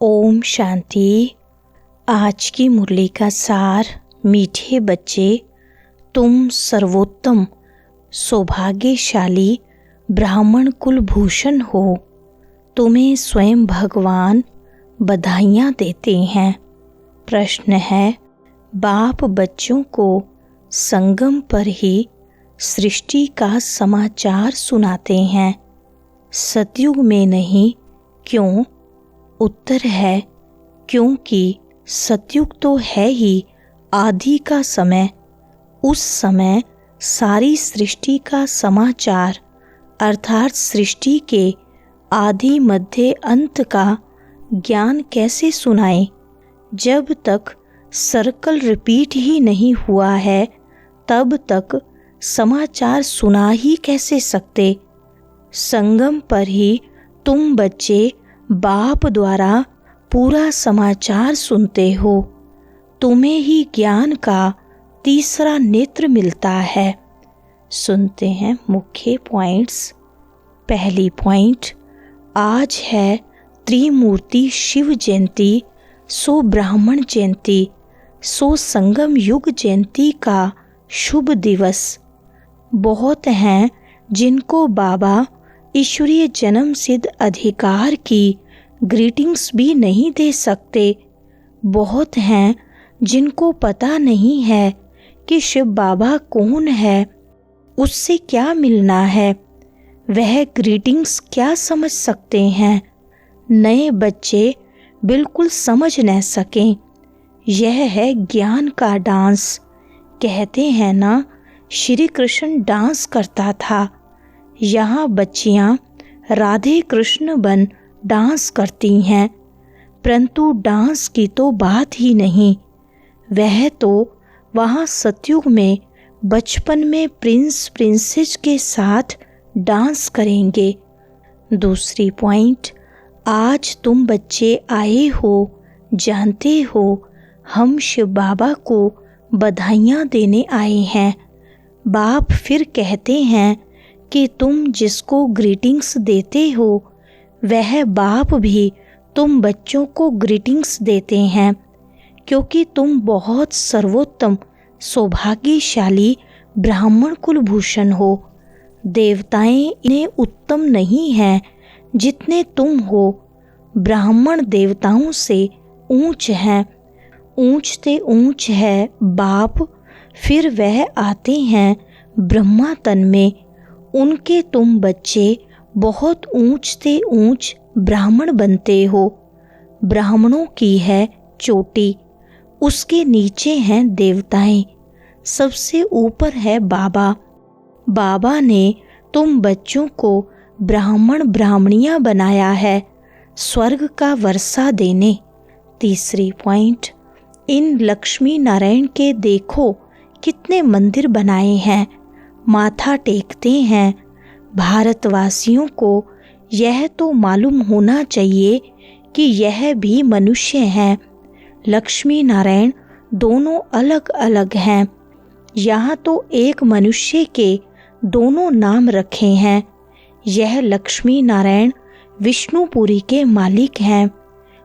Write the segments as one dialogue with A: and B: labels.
A: ओम शांति। आज की मुरली का सार। मीठे बच्चे, तुम सर्वोत्तम सौभाग्यशाली ब्राह्मण कुलभूषण हो। तुम्हें स्वयं भगवान बधाइयाँ देते हैं। प्रश्न है, बाप बच्चों को संगम पर ही सृष्टि का समाचार सुनाते हैं, सतयुग में नहीं, क्यों? उत्तर है, क्योंकि सतयुग तो है ही आदि का समय। उस समय सारी सृष्टि का समाचार अर्थात सृष्टि के आदि मध्य अंत का ज्ञान कैसे सुनाएं? जब तक सर्कल रिपीट ही नहीं हुआ है तब तक समाचार सुना ही कैसे सकते? संगम पर ही तुम बच्चे बाप द्वारा पूरा समाचार सुनते हो। तुम्हें ही ज्ञान का तीसरा नेत्र मिलता है। सुनते हैं मुख्य पॉइंट्स। पहली पॉइंट, आज है त्रिमूर्ति शिव जयंती, सो ब्राह्मण जयंती, सो संगम युग जयंती का शुभ दिवस। बहुत हैं जिनको बाबा ईश्वरीय जन्म सिद्ध अधिकार की ग्रीटिंग्स भी नहीं दे सकते। बहुत हैं जिनको पता नहीं है कि शिव बाबा कौन है, उससे क्या मिलना है, वह ग्रीटिंग्स क्या समझ सकते हैं। नए बच्चे बिल्कुल समझ न सकें। यह है ज्ञान का डांस। कहते हैं ना, श्री कृष्ण डांस करता था। यहाँ बच्चियाँ राधे कृष्ण बन डांस करती हैं, परंतु डांस की तो बात ही नहीं। वह तो वहाँ सतयुग में बचपन में प्रिंस प्रिंसेस के साथ डांस करेंगे। दूसरी पॉइंट, आज तुम बच्चे आए हो, जानते हो हम शिव बाबा को बधाइयाँ देने आए हैं। बाप फिर कहते हैं कि तुम जिसको ग्रीटिंग्स देते हो वह बाप भी तुम बच्चों को ग्रीटिंग्स देते हैं, क्योंकि तुम बहुत सर्वोत्तम सौभाग्यशाली ब्राह्मण कुलभूषण हो। देवताएं इन्हें उत्तम नहीं हैं जितने तुम हो। ब्राह्मण देवताओं से ऊंच हैं। ऊंच से ऊंच है बाप, फिर वह आते हैं ब्रह्मा तन में। उनके तुम बच्चे बहुत ऊंच से ऊंच ब्राह्मण बनते हो। ब्राह्मणों की है चोटी, उसके नीचे हैं देवताएं, सबसे ऊपर है बाबा। बाबा ने तुम बच्चों को ब्राह्मण ब्राह्मणियाँ बनाया है, स्वर्ग का वर्षा देने। तीसरी पॉइंट, इन लक्ष्मी नारायण के देखो कितने मंदिर बनाए हैं, माथा टेकते हैं। भारतवासियों को यह तो मालूम होना चाहिए कि यह भी मनुष्य हैं। लक्ष्मी नारायण दोनों अलग अलग हैं। यहाँ तो एक मनुष्य के दोनों नाम रखे हैं। यह लक्ष्मी नारायण विष्णुपुरी के मालिक हैं।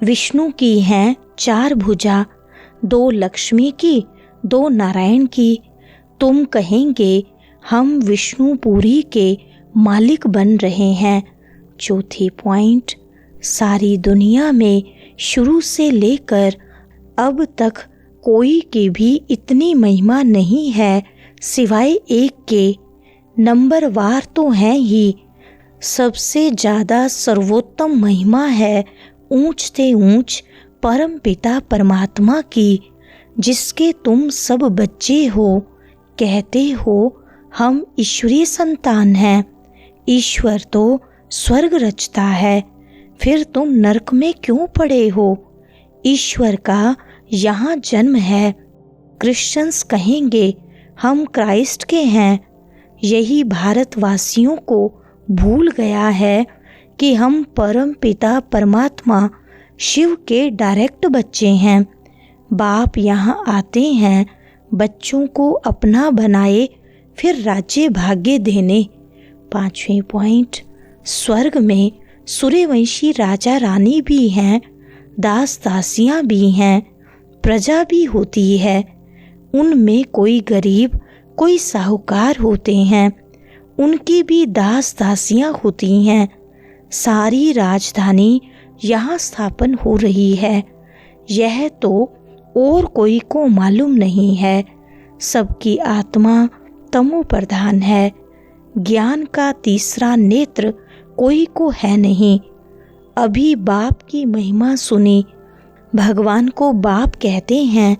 A: विष्णु की हैं 4 भुजा, 2 लक्ष्मी की, 2 नारायण की। तुम कहेंगे हम विष्णुपुरी के मालिक बन रहे हैं। चौथी पॉइंट, सारी दुनिया में शुरू से लेकर अब तक कोई की भी इतनी महिमा नहीं है सिवाय एक के। नंबरवार तो हैं ही, सबसे ज़्यादा सर्वोत्तम महिमा है ऊंच से ऊंच परम पिता परमात्मा की, जिसके तुम सब बच्चे हो। कहते हो हम ईश्वरीय संतान हैं। ईश्वर तो स्वर्ग रचता है, फिर तुम नरक में क्यों पड़े हो? ईश्वर का यहाँ जन्म है। क्रिश्चियंस कहेंगे हम क्राइस्ट के हैं। यही भारतवासियों को भूल गया है कि हम परम पिता परमात्मा शिव के डायरेक्ट बच्चे हैं। बाप यहाँ आते हैं बच्चों को अपना बनाए, फिर राज्य भाग्य देने। 5वें पॉइंट, स्वर्ग में सूर्यवंशी राजा रानी भी हैं। दास दासियां भी हैं, प्रजा भी होती है। उनमें कोई गरीब, कोई साहूकार होते हैं, उनकी भी दास दासियां होती हैं। सारी राजधानी यहाँ स्थापन हो रही है, यह तो और कोई को मालूम नहीं है। सबकी आत्मा तमो प्रधान है, ज्ञान का तीसरा नेत्र कोई को है नहीं। अभी बाप की महिमा सुनी। भगवान को बाप कहते हैं,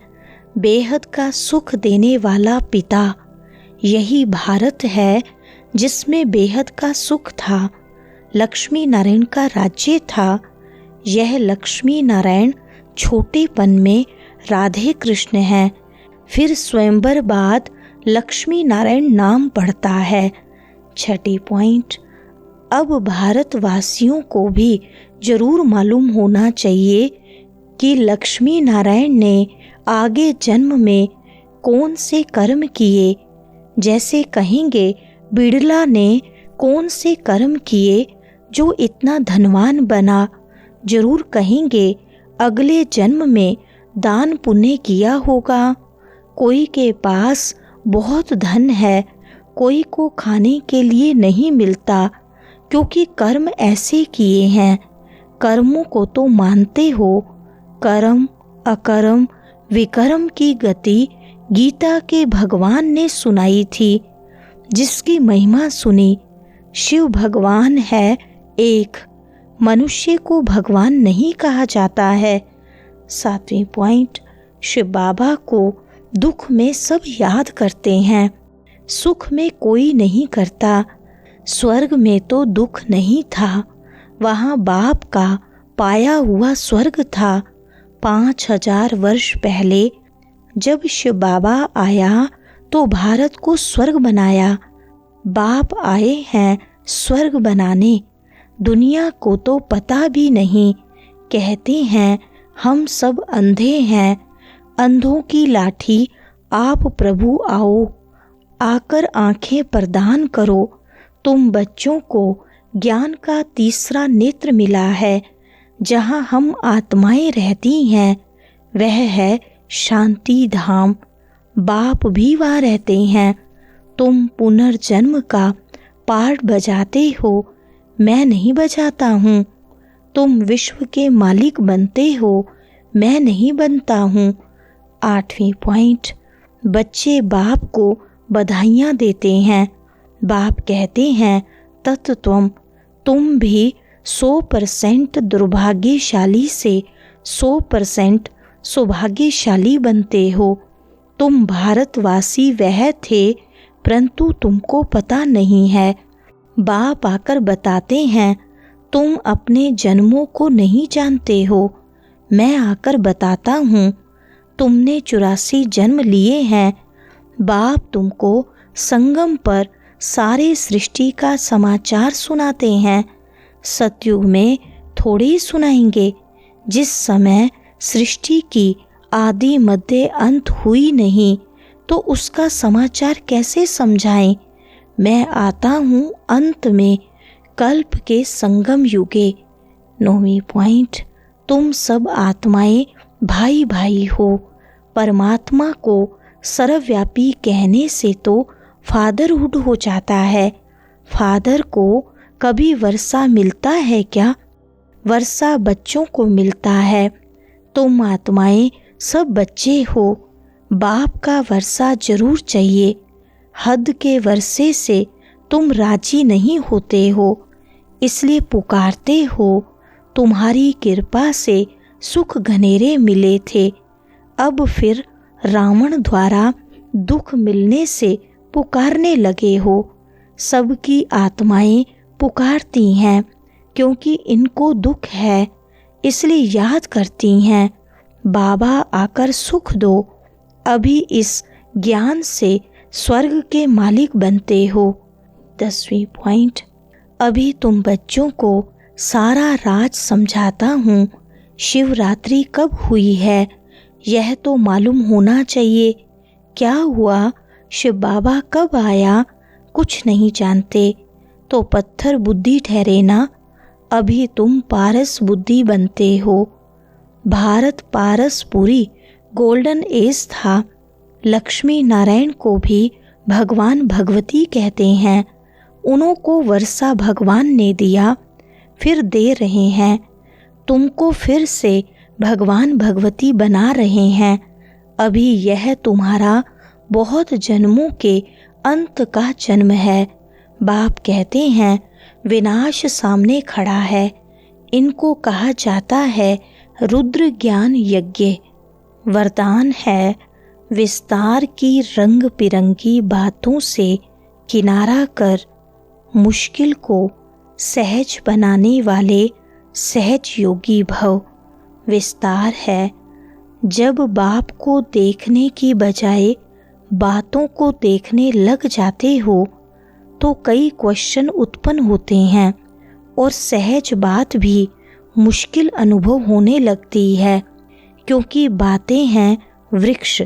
A: बेहद का सुख देने वाला पिता। यही भारत है जिसमें बेहद का सुख था। लक्ष्मी नारायण का राज्य था। यह लक्ष्मी नारायण छोटेपन में राधे कृष्ण हैं। फिर स्वयंवर बाद लक्ष्मी नारायण नाम पड़ता है। छठी पॉइंट, अब भारतवासियों को भी जरूर मालूम होना चाहिए कि लक्ष्मी नारायण ने आगे जन्म में कौन से कर्म किए। जैसे कहेंगे बिड़ला ने कौन से कर्म किए जो इतना धनवान बना। जरूर कहेंगे अगले जन्म में दान पुण्य किया होगा। कोई के पास बहुत धन है, कोई को खाने के लिए नहीं मिलता, क्योंकि कर्म ऐसे किए हैं। कर्मों को तो मानते हो। कर्म अकर्म विकर्म की गति गीता के भगवान ने सुनाई थी, जिसकी महिमा सुनी। शिव भगवान है एक, मनुष्य को भगवान नहीं कहा जाता है। 7वें पॉइंट, शिव बाबा को दुख में सब याद करते हैं, सुख में कोई नहीं करता। स्वर्ग में तो दुख नहीं था, वहाँ बाप का पाया हुआ स्वर्ग था। 5000 वर्ष पहले जब शिव बाबा आया तो भारत को स्वर्ग बनाया। बाप आए हैं स्वर्ग बनाने, दुनिया को तो पता भी नहीं। कहते हैं हम सब अंधे हैं, अंधों की लाठी आप प्रभु आओ, आकर आंखें प्रदान करो। तुम बच्चों को ज्ञान का तीसरा नेत्र मिला है। जहाँ हम आत्माएं रहती हैं वह है शांति धाम। बाप भी वहाँ रहते हैं। तुम पुनर्जन्म का पार्ट बजाते हो, मैं नहीं बजाता हूँ। तुम विश्व के मालिक बनते हो, मैं नहीं बनता हूँ। 8वें पॉइंट, बच्चे बाप को बधाइयाँ देते हैं। बाप कहते हैं तत्त्वम, तुम भी 100% दुर्भाग्यशाली से 100% सौभाग्यशाली बनते हो। तुम भारतवासी वह थे, परंतु तुमको पता नहीं है। बाप आकर बताते हैं तुम अपने जन्मों को नहीं जानते हो। मैं आकर बताता हूँ तुमने 84 जन्म लिए हैं। बाप तुमको संगम पर सारे सृष्टि का समाचार सुनाते हैं। सतयुग में थोड़ी सुनाएंगे, जिस समय सृष्टि की आदि मध्य अंत हुई नहीं तो उसका समाचार कैसे समझाएं। मैं आता हूँ अंत में, कल्प के संगम युगे। 9वीं पॉइंट, तुम सब आत्माएं भाई भाई हो। परमात्मा को सर्वव्यापी कहने से तो फादरहुड हो जाता है। फादर को कभी वर्षा मिलता है क्या? वर्षा बच्चों को मिलता है। तुम आत्माएं सब बच्चे हो। बाप का वर्षा जरूर चाहिए। हद के वर्षे से तुम राजी नहीं होते हो, इसलिए पुकारते हो। तुम्हारी कृपा से सुख घनेरे मिले थे, अब फिर रावण द्वारा दुख मिलने से पुकारने लगे हो। सबकी आत्माएं पुकारती हैं, क्योंकि इनको दुख है, इसलिए याद करती हैं। बाबा आकर सुख दो। अभी इस ज्ञान से स्वर्ग के मालिक बनते हो। 10वीं पॉइंट, अभी तुम बच्चों को सारा राज समझाता हूँ। शिवरात्रि कब हुई है यह तो मालूम होना चाहिए। क्या हुआ, शिव बाबा कब आया, कुछ नहीं जानते तो पत्थर बुद्धि ठहरे ना। अभी तुम पारस बुद्धि बनते हो। भारत पारसपुरी गोल्डन एज था। लक्ष्मी नारायण को भी भगवान भगवती कहते हैं। उन्हों को वर्षा भगवान ने दिया, फिर दे रहे हैं। तुमको फिर से भगवान भगवती बना रहे हैं। अभी यह तुम्हारा बहुत जन्मों के अंत का जन्म है। बाप कहते हैं विनाश सामने खड़ा है। इनको कहा जाता है रुद्र ज्ञान यज्ञ। वरदान है विस्तार की रंग बिरंगी बातों से किनारा कर मुश्किल को सहज बनाने वाले सहज योगी भव। विस्तार है जब बाप को देखने की बजाय बातों को देखने लग जाते हो तो कई क्वेश्चन उत्पन्न होते हैं और सहज बात भी मुश्किल अनुभव होने लगती है, क्योंकि बातें हैं वृक्ष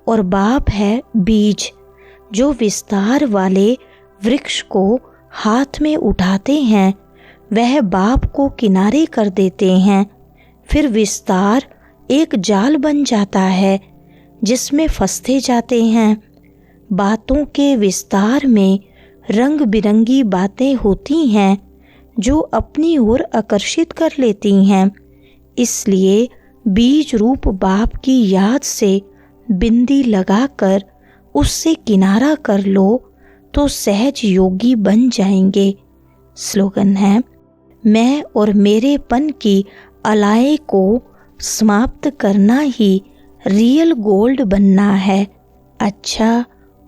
A: और बाप है बीज। जो विस्तार वाले वृक्ष को हाथ में उठाते हैं वह बाप को किनारे कर देते हैं। फिर विस्तार एक जाल बन जाता है जिसमें फंसते जाते हैं। बातों के विस्तार में रंग बिरंगी बातें होती हैं जो अपनी ओर आकर्षित कर लेती हैं। इसलिए बीज रूप बाप की याद से बिंदी लगाकर उससे किनारा कर लो तो सहज योगी बन जाएंगे। स्लोगन है, मैं और मेरेपन की अलाए को समाप्त करना ही रियल गोल्ड बनना है। अच्छा,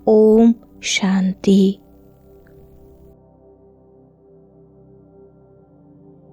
A: ओम शांति।